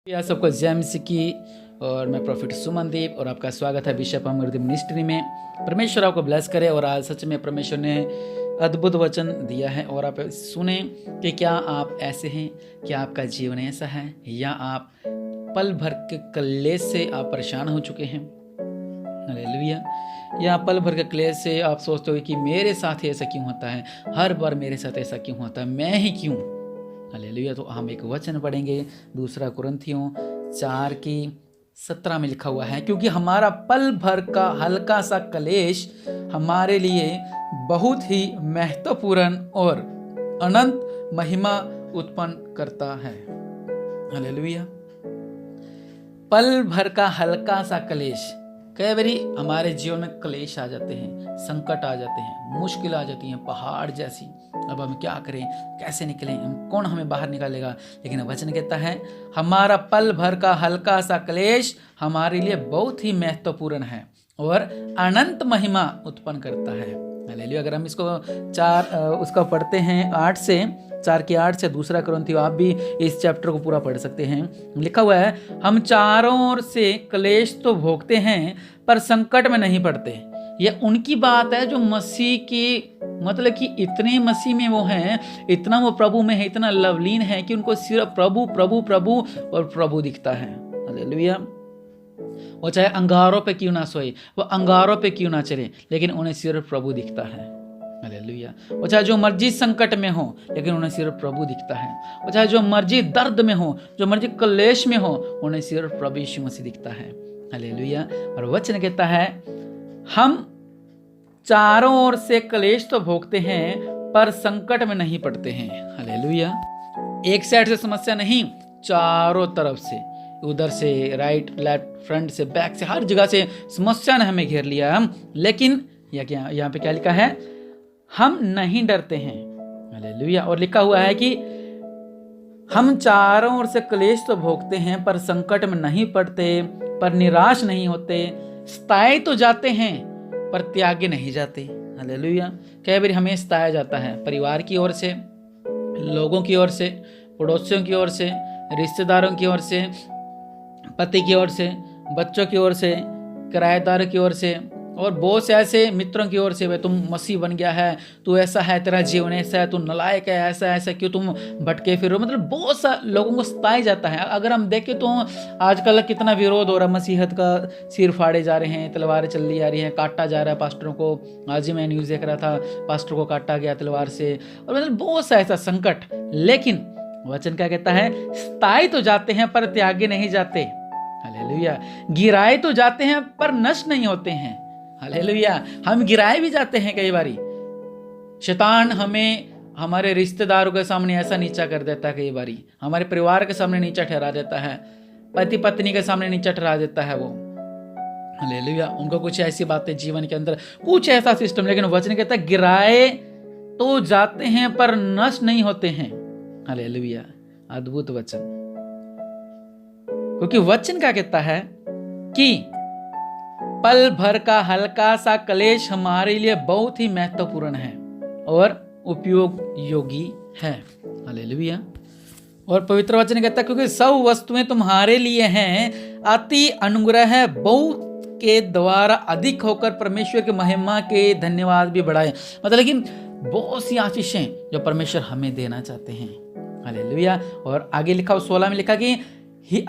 आप सबको जय मसीह की। और मैं प्रॉफिट सुमनदीप और आपका स्वागत है बिशप अमृत मिनिस्ट्री में। परमेश्वर आपको ब्लेस करे। और आज सच में परमेश्वर ने अद्भुत वचन दिया है और आप सुने कि क्या आप ऐसे हैं, क्या आपका जीवन ऐसा है, या आप पल भर के क्लेश से आप परेशान हो चुके हैं। हालेलुया। या पल भर के क्लेश से आप सोचते हो कि मेरे साथ ही ऐसा क्यों होता है, हर बार मेरे साथ ऐसा क्यों होता है, मैं ही क्यों। हालेलुया। तो हम एक वचन पढ़ेंगे, दूसरा कुरिन्थियों 4:17 में लिखा हुआ है, क्योंकि हमारा पल भर का हल्का सा क्लेश हमारे लिए बहुत ही महत्वपूर्ण और अनंत महिमा उत्पन्न करता है। हालेलुया। पल भर का हल्का सा क्लेश। कई बारी हमारे जीवन में क्लेश आ जाते हैं, संकट आ जाते हैं, मुश्किल आ जाती हैं पहाड़ जैसी। अब हम क्या करें, कैसे निकलें, कौन हमें बाहर निकालेगा। लेकिन वचन कहता है हमारा पल भर का हल्का सा क्लेश हमारे लिए बहुत ही महत्वपूर्ण है और अनंत महिमा उत्पन्न करता है। हालेलुया। अगर हम इसको उसका पढ़ते हैं 4:8 से दूसरा कुरिन्थियों, आप भी इस चैप्टर को पूरा पढ़ सकते हैं। लिखा हुआ है हम चारों ओर से क्लेश तो भोगते हैं पर संकट में नहीं पड़ते। ये उनकी बात है जो मसीह की, मतलब कि इतने मसीह में वो हैं, इतना वो प्रभु में है, इतना लवलीन है कि उनको सिर्फ प्रभु प्रभु प्रभु और प्रभु दिखता है। हालेलुया। वो चाहे अंगारों पे क्यों ना सोए, वो अंगारों पे क्यों ना चले, लेकिन उन्हें सिर्फ प्रभु दिखता है। हालेलुया। वो चाहे जो मर्जी संकट में हो, लेकिन उन्हें सिर्फ प्रभु दिखता है। वो चाहे जो मर्जी दर्द में हो, जो मर्जी क्लेश में हो, उन्हें सिर्फ प्रभु यीशु मसीह दिखता है। हालेलुया। और वचन कहता है हम चारों ओर से क्लेश तो भोगते हैं पर संकट में नहीं पड़ते हैं। हालेलुया। एक साइड से समस्या नहीं, चारों तरफ से, उधर से, राइट लेफ्ट, फ्रंट से, बैक से, हर जगह से समस्या ने हमें घेर लिया। लेकिन यहाँ पे क्या लिखा है, हम नहीं डरते हैं। हालेलुया। और लिखा हुआ है कि हम चारों ओर से क्लेश तो भोगते हैं पर संकट में नहीं पड़ते, पर निराश नहीं होते, सताए तो जाते हैं पर त्यागे नहीं जाते। हालेलुया। कई बार हमें सताया जाता है, परिवार की ओर से, लोगों की ओर से, पड़ोसियों की ओर से, रिश्तेदारों की ओर से, पति की ओर से, बच्चों की ओर से, किराएदार की ओर से, और बहुत से ऐसे मित्रों की ओर से, भाई तुम मसीह बन गया है, तू ऐसा है, तेरा जीवन ऐसा है, तू नालायक है, ऐसा ऐसा क्यों तुम भटके फिर। मतलब बहुत सा लोगों को सताया जाता है। अगर हम देखें तो आजकल कितना विरोध हो रहा है, मसीहत का सिर फाड़े जा रहे हैं, तलवारें चली जा रही हैं, काटा जा रहा है पास्टरों को। आज ही मैं न्यूज़ देख रहा था, पास्टर को काटा गया तलवार से। और मतलब बहुत सा ऐसा संकट। लेकिन वचन क्या कहता है, सताए तो जाते हैं पर त्यागे नहीं जाते। हालेलुया। गिराए तो जाते हैं पर नष्ट नहीं होते हैं। हालेलुया। हम गिराए भी जाते हैं कई बारी। शैतान हमें हमारे रिश्तेदारों के सामने ऐसा नीचा कर देता है, कई बारी हमारे परिवार के सामने नीचा ठहरा देता है, पति पत्नी के सामने नीचा ठहरा देता है वो। हालेलुया। उनको कुछ ऐसी बातें जीवन के अंदर, कुछ ऐसा सिस्टम। लेकिन वचन कहता है गिराए तो जाते हैं पर नष्ट नहीं होते हैं। हालेलुया। अद्भुत वचन। क्योंकि वचन क्या कहता है कि पल भर का हल्का सा क्लेश हमारे लिए बहुत ही महत्वपूर्ण है और उपयोग योगी है। हालेलुया। और पवित्र वचन कहता है क्योंकि सब वस्तुएं तुम्हारे लिए हैं, अति अनुग्रह बहुत के द्वारा अधिक होकर परमेश्वर के महिमा के धन्यवाद भी बढ़ाए। मतलब कि बहुत सी आशीषें जो परमेश्वर हमें देना चाहते हैं। हालेलुया। और आगे लिखा 16 में लिखा कि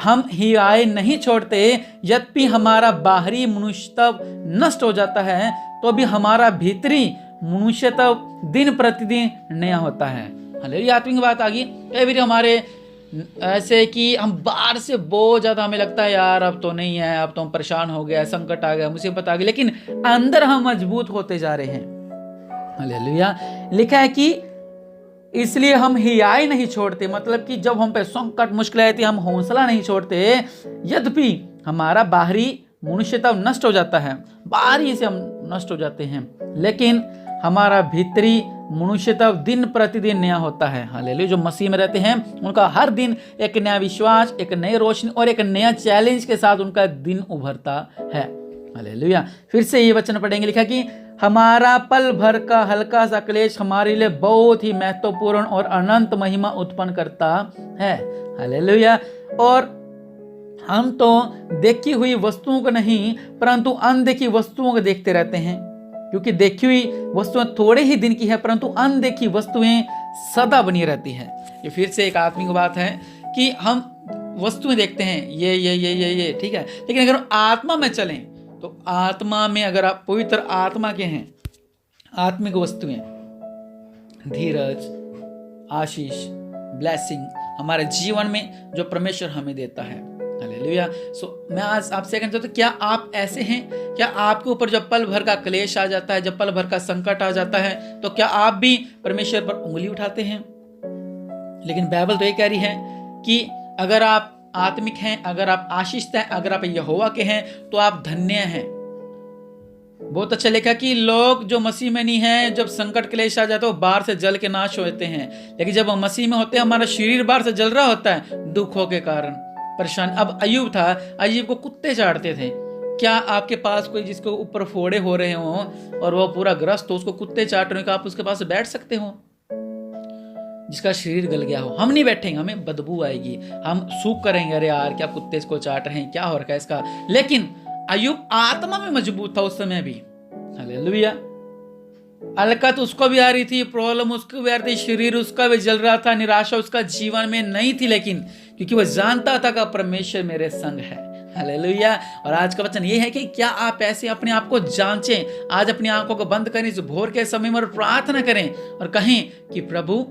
हम हियाए नहीं छोड़ते, यद्यपि हमारा बाहरी मनुष्यत्व नष्ट हो जाता है तो भी हमारा भीतरी मनुष्यत्व दिन प्रतिदिन नया होता है। हालेलुया। आत्मिक बात आ गई। कई बार हमारे ऐसे कि हम बाहर से बहुत ज्यादा हमें लगता है यार अब तो नहीं है, अब तो हम परेशान हो गया, संकट आ गया, मुसीबत आ गई, लेकिन अंदर हम मजबूत होते जा रहे हैं। हालेलुया। लिखा है कि इसलिए हम हियाई नहीं छोड़ते, मतलब कि जब हम पे संकट मुश्किल आती है हम हौसला नहीं छोड़ते। यद्यपि हमारा बाहरी मनुष्यत्व नष्ट हो जाता है, बाहरी से हम नष्ट हो जाते हैं, लेकिन हमारा भीतरी मनुष्यत्व दिन प्रतिदिन नया होता है। हालेलुया। जो मसीह में रहते हैं उनका हर दिन एक नया विश्वास, एक नई रोशनी और एक नया चैलेंज के साथ उनका दिन उभरता है। हालेलुया। फिर से ये वचन पढ़ेंगे। लिखा कि हमारा पल भर का हल्का सा क्लेश हमारे लिए बहुत ही महत्वपूर्ण और अनंत महिमा उत्पन्न करता है। हालेलुया। और हम तो देखी हुई वस्तुओं को नहीं परंतु अनदेखी वस्तुओं को देखते रहते हैं, क्योंकि देखी हुई वस्तुएं थोड़े ही दिन की है परंतु अनदेखी वस्तुएं सदा बनी रहती है। ये फिर से एक आत्मिक बात है कि हम वस्तुएं देखते हैं ये ठीक है, लेकिन अगर आत्मा में चलें तो आत्मा में अगर आप पवित्र आत्मा के हैं, आत्मिक वस्तुएं धीरज, आशीष, ब्लेसिंग हमारे जीवन में जो परमेश्वर हमें देता है। हालेलुया। सो मैं आज आपसे कहना चाहता हूं, क्या आप ऐसे हैं? क्या आपके ऊपर जब पल भर का क्लेश आ जाता है, जब पल भर का संकट आ जाता है, तो क्या आप भी परमेश्वर पर उंगली उठाते हैं? लेकिन बाइबल तो ये कह रही है कि अगर आप आत्मिक हैं, अगर आप आशीषित हैं, अगर आप यहोवा के हैं तो आप धन्य हैं। बहुत अच्छा लिखा कि लोग जो मसीह में नहीं है, जब संकट क्लेश आ जाता है वो बाहर से जल के नाश होते हैं, लेकिन जब हम मसीह में होते हैं हमारा शरीर बाहर से जल रहा होता है दुखों के कारण, परेशान। अब अय्यूब था, अय्यूब को कुत्ते चाटते थे। क्या आपके पास कोई जिसके ऊपर फोड़े हो रहे हो और वो पूरा ग्रस्त हो, उसको कुत्ते चाट रहे हो, आप उसके पास बैठ सकते हो? जिसका शरीर गल गया हो, हम नहीं बैठेंगे, हमें बदबू आएगी, हम सूख करेंगे, अरे यार क्या कुत्ते इसको चाट रहे हैं, क्या हो रखा है इसका। लेकिन अय्यूब आत्मा में मजबूत था उस समय भी। हालेलुया। अलकत उसको भी आ रही थी, प्रॉब्लम उसको भी आ रही थी, शरीर उसका भी जल रहा था, निराशा उसका जीवन में नहीं थी, लेकिन क्योंकि वह जानता था कि परमेश्वर मेरे संग है। हालेलुया। और आज का वचन ये है कि क्या आप ऐसे अपने आप को जांचें, आज अपनी आंखों को बंद करें इस भोर के समय में और प्रार्थना करें और कहें कि प्रभु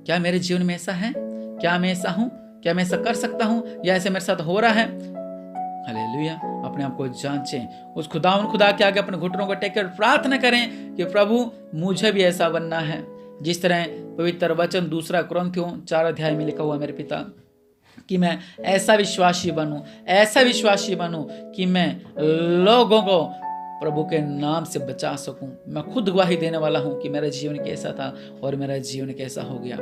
क्या मेरे जीवन में ऐसा है, क्या मैं ऐसा हूं, क्या मैं ऐसा कर सकता हूं, या ऐसे मेरे साथ हो रहा है। हालेलुया। अपने आप को जांचें, उस खुदा के आगे अपने घुटनों को टेक कर प्रार्थना करें कि प्रभु मुझे भी ऐसा बनना है, जिस तरह पवित्र वचन 2 कुरिन्थियों 4 अध्याय में लिखा हुआ मेरे पिता, कि मैं ऐसा विश्वासी बनूं, ऐसा विश्वासी बनूं कि मैं लोगों को प्रभु के नाम से बचा सकूं। मैं खुद गवाही देने वाला हूं कि मेरा जीवन कैसा था और मेरा जीवन कैसा हो गया।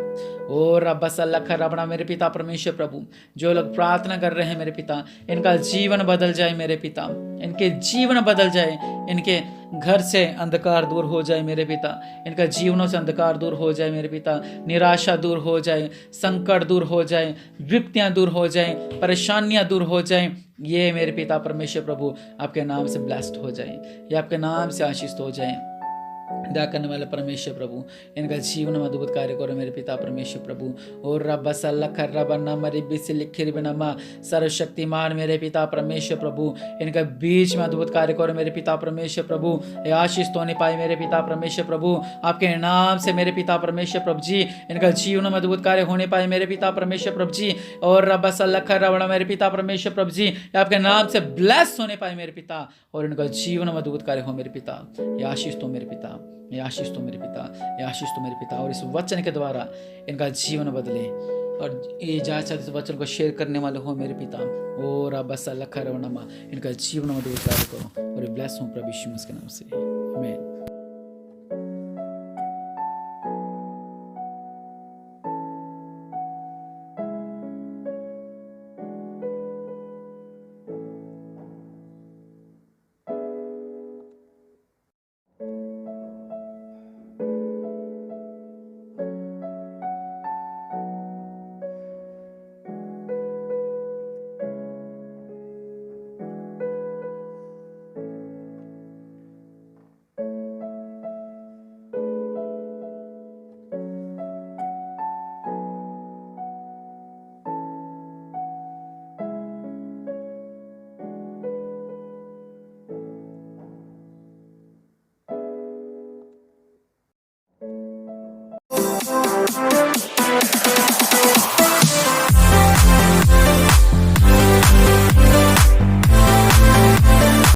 और रब्बस अल्लाह रबना, मेरे पिता परमेश्वर प्रभु, जो लोग प्रार्थना कर रहे हैं मेरे पिता, इनका जीवन बदल जाए मेरे पिता, इनके जीवन बदल जाए, इनके घर से अंधकार दूर हो जाए मेरे पिता, इनका जीवनों से अंधकार दूर हो जाए मेरे पिता, निराशा दूर हो जाए, संकट दूर हो जाए, विपत्तियां दूर हो जाए, परेशानियां दूर हो जाए। ये मेरे पिता परमेश्वर प्रभु आपके नाम से ब्लेस्ड हो जाए, ये आपके नाम से आशीषित हो जाए। दया करने वाले परमेश्वर प्रभु, इनका जीवन में अद्भुत कार्य करो मेरे पिता परमेश्वर प्रभु। और रब्बा सल्ला खर्रा बन्ना मरी बिस लिखिर बिनमा, सर्वशक्तिमान मेरे पिता परमेश्वर प्रभु, इनका बीच में अद्भुत कार्य करो मेरे पिता परमेश्वर प्रभु। ये आशीष तो नहीं पाए मेरे पिता परमेश्वर प्रभु, आपके नाम से मेरे पिता परमेश्वर प्रभु जी, इनका जीवन में अद्भुत कार्य होने पाए मेरे पिता परमेश्वर प्रभु जी। और रब्बा सल्ला खर्रा बन्ना मेरे पिता परमेश्वर प्रभु जी, आपके नाम से ब्लेस होने पाए मेरे पिता, और इनका जीवन में अद्भुत कार्य हो मेरे पिता। ये आशीष तो मेरे पिता, ये आशीष तो मेरे पिता, ये आशीष तो मेरे पिता, और इस वचन के द्वारा इनका जीवन बदले, और ये जहाँ इस वचन को शेयर करने वाले हो मेरे पिता, और बस अल्लाह खैर, इनका जीवन में कार्य करो और ब्लेस हूँ प्रभु यीशु मसीह के नाम से।